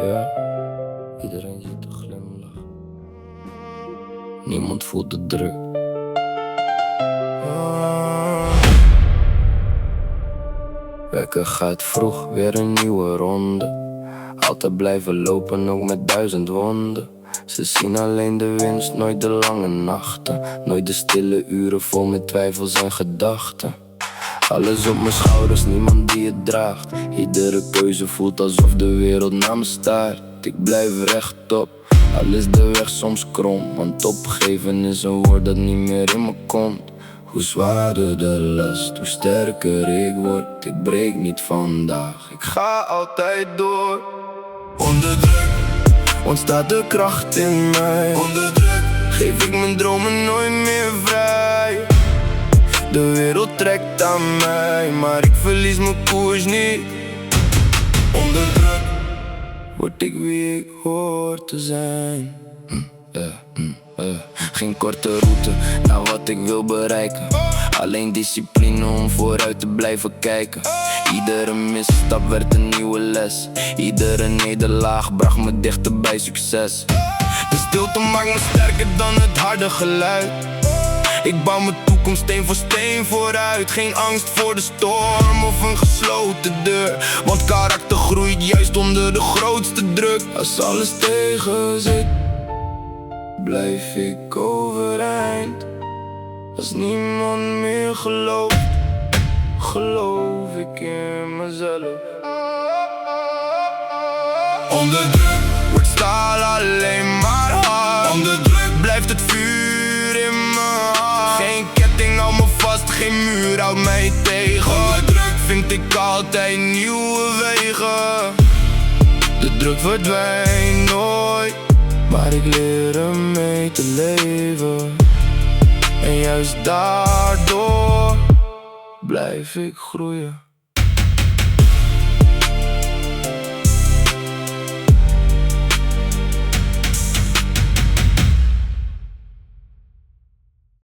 Ja, iedereen ziet de glimlach. Niemand voelt de druk. Wekker gaat vroeg, weer een nieuwe ronde. Altijd blijven lopen, ook met 1000 wonden. Ze zien alleen de winst, nooit de lange nachten. Nooit de stille uren vol met twijfels en gedachten. Alles op mijn schouders, niemand die het draagt. Iedere keuze voelt alsof de wereld naar me staart. Ik blijf rechtop, al is de weg soms krom. Want opgeven is een woord dat niet meer in me komt. Hoe zwaarder de last, hoe sterker ik word. Ik breek niet vandaag, ik ga altijd door. Onder druk ontstaat de kracht in mij. Onder druk geef ik mijn dromen nooit meer vrij. De wereld trekt aan mij, maar ik verlies mijn koers niet. Onder druk word ik wie ik hoor te zijn. Geen korte route naar wat ik wil bereiken. Alleen discipline om vooruit te blijven kijken. Iedere misstap werd een nieuwe les. Iedere nederlaag bracht me dichter bij succes. De stilte maakt me sterker dan het harde geluid. Ik bouw mijn toekomst steen voor steen vooruit. Geen angst voor de storm of een gesloten deur. Want karakter groeit juist onder de grootste druk. Als alles tegen zit, blijf ik overeind. Als niemand meer gelooft, geloof ik in mezelf. Onder druk wordt staal alleen maar hard. Onder druk blijft het vuur in mijn hart. Geen ketting houdt me vast, geen muur houdt mij tegen. Onder druk vind ik altijd nieuwe wegen. De druk verdwijnt nooit, maar ik leer ermee te leven. En juist daardoor blijf ik groeien.